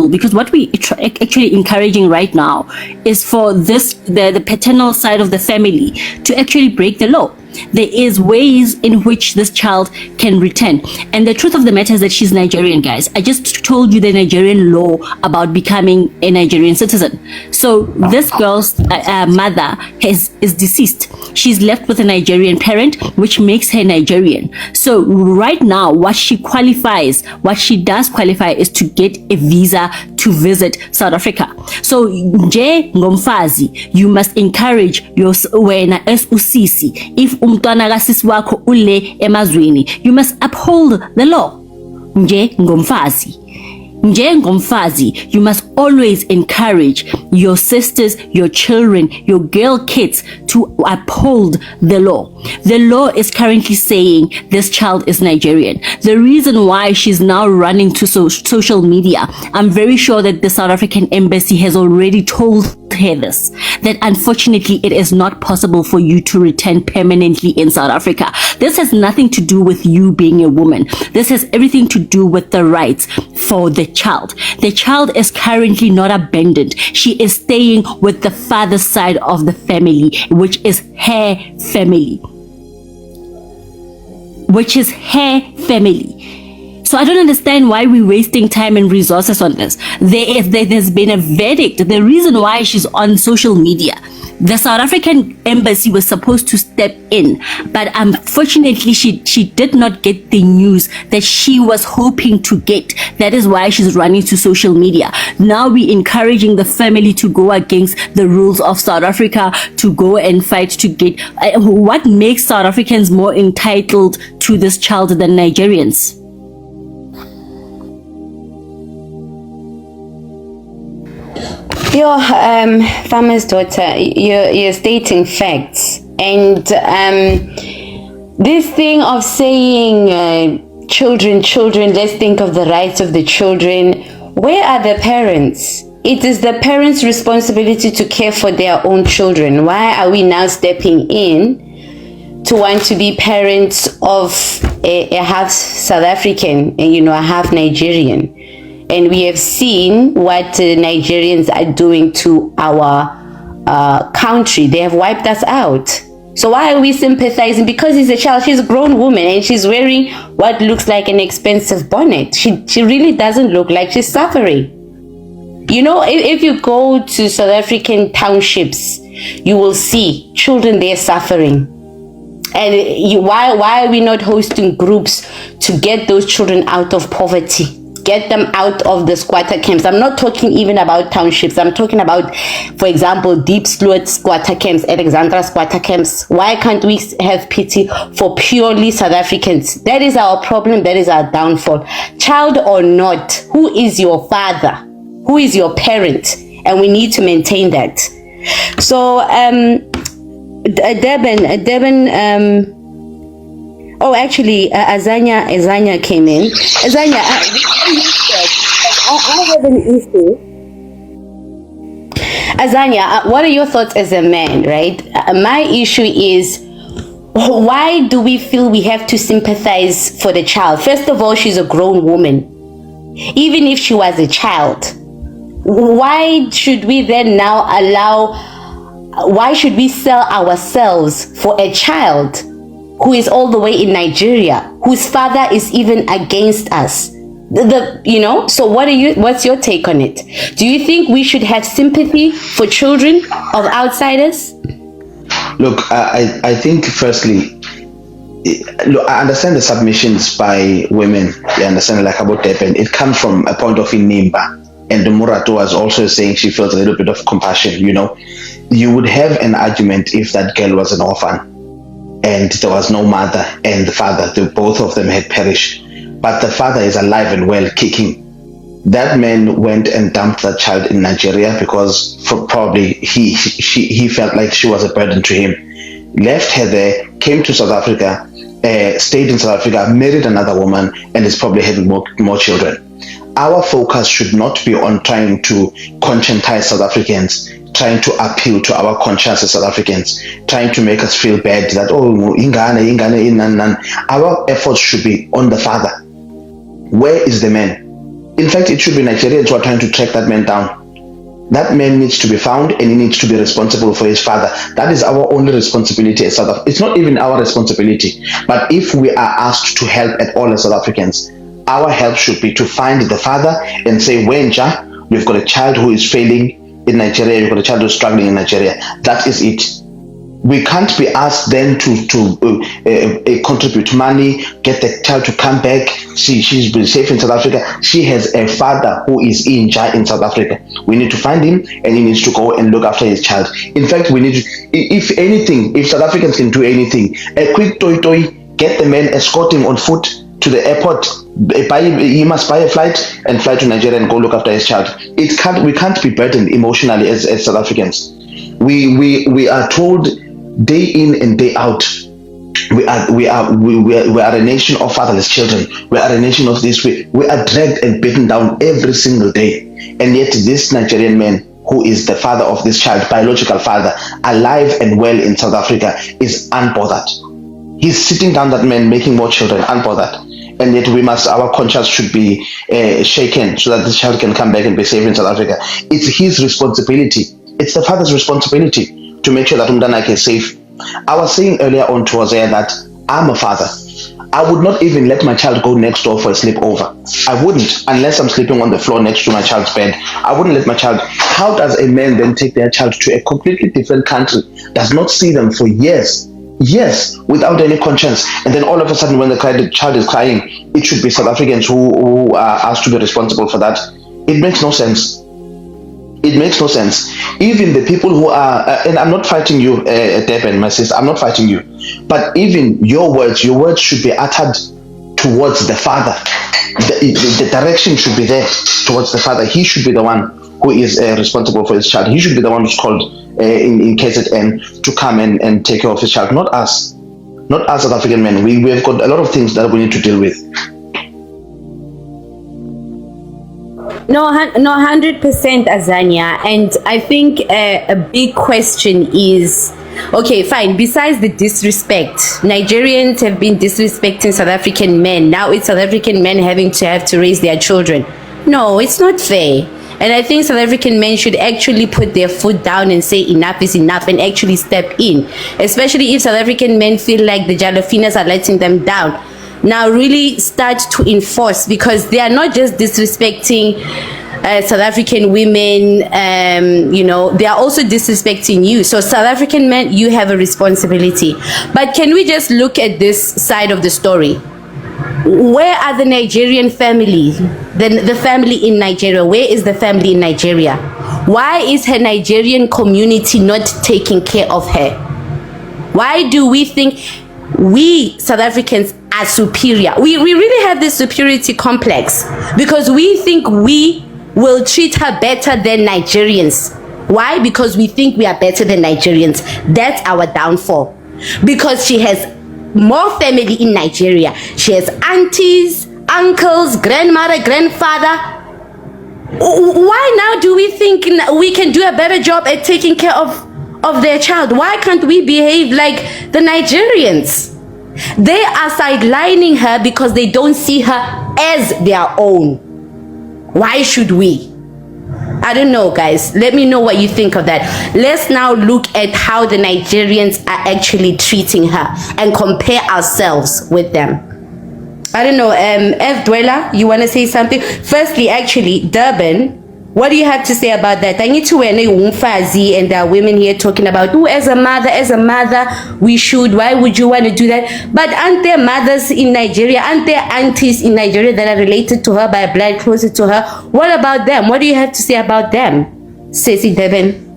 because what we actually encouraging right now is for the paternal side of the family to actually break the law. There is ways in which this child can return. And the truth of the matter is that she's Nigerian, guys. I just told you the Nigerian law about becoming a Nigerian citizen. So this girl's mother is deceased. She's left with a Nigerian parent, which makes her Nigerian. So right now, what she does qualify is to get a visa to visit South Africa. So nje ngomfazi, you must encourage your wena as usisi. If umntwana kasisi wakho ule emazweni, you must uphold the law. Nje ngomfazi, you must always encourage your sisters, your children, your girl kids to uphold the law. The law is currently saying this child is Nigerian. The reason why she's now running to social media, I'm very sure that the South African embassy has already told her this, that unfortunately it is not possible for you to return permanently in South Africa. This has nothing to do with you being a woman. This has everything to do with the rights for the child. The child is currently not abandoned. She is staying with the father's side of the family, which is her family. So I don't understand why we're wasting time and resources on this. There's been a verdict. The reason why she's on social media, the South African embassy was supposed to step in, but unfortunately she did not get the news that she was hoping to get. That is why she's running to social media. Now we're encouraging the family to go against the rules of South Africa, to go and fight to get what makes South Africans more entitled to this child than Nigerians? Your farmer's daughter, you're stating facts, and this thing of saying children, let's think of the rights of the children. Where are the parents? It is the parents' responsibility to care for their own children. Why are we now stepping in to want to be parents of a half South African and a half Nigerian? And we have seen what Nigerians are doing to our country. They have wiped us out. So why are we sympathizing? Because he's a child. She's a grown woman and she's wearing what looks like an expensive bonnet. She really doesn't look like she's suffering. If you go to South African townships, you will see children there suffering. And why are we not hosting groups to get those children out of poverty? Get them out of the squatter camps. I'm not talking even about townships. I'm talking about, for example, Deep Sloot squatter camps, Alexandra squatter camps. Why can't we have pity for purely South Africans? That is our problem. That is our downfall. Child or not, who is your father? Who is your parent? And we need to maintain that. So, Deben, oh, actually, Azanya came in. Azanya, I have an issue. Azanya, what are your thoughts as a man, right? My issue is, why do we feel we have to sympathize for the child? First of all, she's a grown woman. Even if she was a child, why should we then now why should we sell ourselves for a child who is all the way in Nigeria, whose father is even against us? So what's your take on it? Do you think we should have sympathy for children of outsiders? Look, I think firstly, look, I understand the submissions by women. You understand, like about Deben, it comes from a point of inimba. And Murato was also saying she feels a little bit of compassion. You would have an argument if that girl was an orphan and there was no mother and the father, both of them had perished. But the father is alive and well, kicking. That man went and dumped that child in Nigeria because probably he felt like she was a burden to him. Left her there, came to South Africa, stayed in South Africa, married another woman, and is probably having more children. Our focus should not be on trying to conscientize South Africans, trying to appeal to our conscience as South Africans, trying to make us feel bad that, ingane. Our efforts should be on the father. Where is the man? In fact, it should be Nigerians who are trying to track that man down. That man needs to be found and he needs to be responsible for his father. That is our only responsibility as South Africans. It's not even our responsibility. But if we are asked to help at all as South Africans, our help should be to find the father and say, Wenja, we've got a child who is failing in Nigeria, we've got a child who is struggling in Nigeria. That is it. We can't be asked then to contribute money, get the child to come back. She's been safe in South Africa. She has a father who is in South Africa. We need to find him and he needs to go and look after his child. In fact, we need to, if anything, if South Africans can do anything, a quick toy, get the man, escort him on foot to the airport. He must buy a flight and fly to Nigeria and go look after his child. We can't be burdened emotionally as South Africans. We are told day in and day out, we are a nation of fatherless children. We are a nation of this. We are dragged and beaten down every single day. And yet this Nigerian man, who is the father of this child, biological father, alive and well in South Africa, is unbothered. He's sitting down, that man, making more children, unbothered. And yet our conscience should be shaken so that this child can come back and be safe in South Africa. It's his responsibility. It's the father's responsibility to make sure that Umdanak is safe. I was saying earlier on to Hosea that I'm a father. I would not even let my child go next door for a sleepover. I wouldn't, unless I'm sleeping on the floor next to my child's bed. I wouldn't let my child. How does a man then take their child to a completely different country, does not see them for years, without any conscience, and then all of a sudden when the child is crying, it should be South Africans who are asked to be responsible for that? It makes no sense. It makes no sense. Even the people who are, and I'm not fighting you, Deb, my sister, I'm not fighting you. But even your words should be uttered towards the father. The direction should be there towards the father. He should be the one who is responsible for his child. He should be the one who's called in KZN to come and take care of his child, not us. Not us South African men. We have got a lot of things that we need to deal with. No, 100% Azania. And I think a big question is, okay, fine, besides the disrespect, Nigerians have been disrespecting South African men. Now it's South African men having to raise their children. No, it's not fair. And I think South African men should actually put their foot down and say enough is enough and actually step in. Especially if South African men feel like the Jalofinas are letting them down. Now really start to enforce, because they are not just disrespecting South African women, they are also disrespecting you. So South African men, you have a responsibility. But can we just look at this side of the story? Where are the Nigerian family? The family in Nigeria. Where is the family in Nigeria? Why is her Nigerian community not taking care of her? Why do we think we South Africans are superior? We really have this superiority complex because we think we will treat her better than Nigerians. Why? Because we think we are better than Nigerians. That's our downfall. Because she has more family in Nigeria. She has aunties, uncles, grandmother, grandfather. Why now do we think we can do a better job at taking care of their child? Why can't we behave like the Nigerians? They are sidelining her because they don't see her as their own. Why should we? I don't know, guys. Let me know what you think of that. Let's now look at how the Nigerians are actually treating her and compare ourselves with them. I don't know, F. Dwella, you want to say something? Firstly, actually, Durban, what do you have to say about that? I need to wear Umfazi, and there are women here talking about, oh, as a mother, we should. Why would you want to do that? But aren't there mothers in Nigeria? Aren't there aunties in Nigeria that are related to her by blood, closer to her? What about them? What do you have to say about them? Stacey Devin.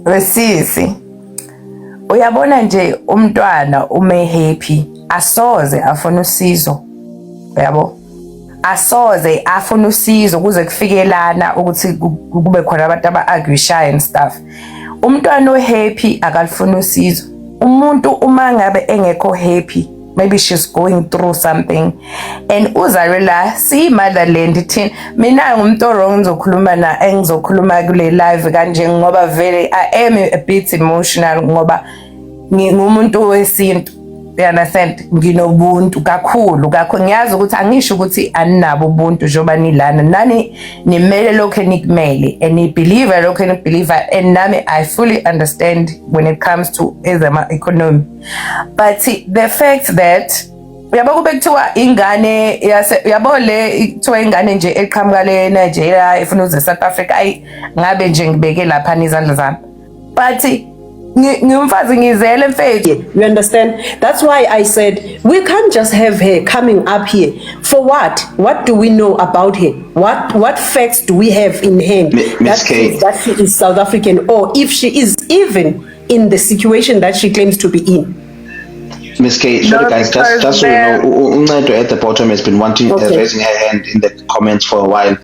Wesisi, uyabona nje umntwana ume happy, asoze afuna usizo. Uyabo? Asoze afuna usizo kuze kufikelana ukuthi kube khona abantu aba-agwishayo and stuff. Umntwana o-happy akalifuna usizo. Umuntu uma ngabe engekho happy, maybe she's going through something, and uzalwe la siyi-motherland thina. Mina ngumuntu wrong engizokhuluma kule live kanje ngoba vele I am a bit emotional ngoba ngumuntu wesintu. you understand, nginobuntu kakhulu ngiyazi ukuthi angisho ukuthi aninabo ubuntu njengoba nilana nani nimele lokho enikumele and nibelieve lokho enibelieve, and nami I fully understand when it comes to economy, but the fact that uyabo kube kuthiwa ingane uyabo le kuthiwa ingane nje eqhamuka le Nigeria ifuna uze South Africa, ayi ngabe nje ngibeke lapha izandla zami, but ngimfazi ngizele mfethu. You understand? That's why I said we can't just have her coming up here. For what? What do we know about her? What facts do we have in hand that says that she is South African, or if she is even in the situation that she claims to be in? Miss K, sorry guys, just so you know, Uncedo at the bottom has been raising her hand in the comments for a while.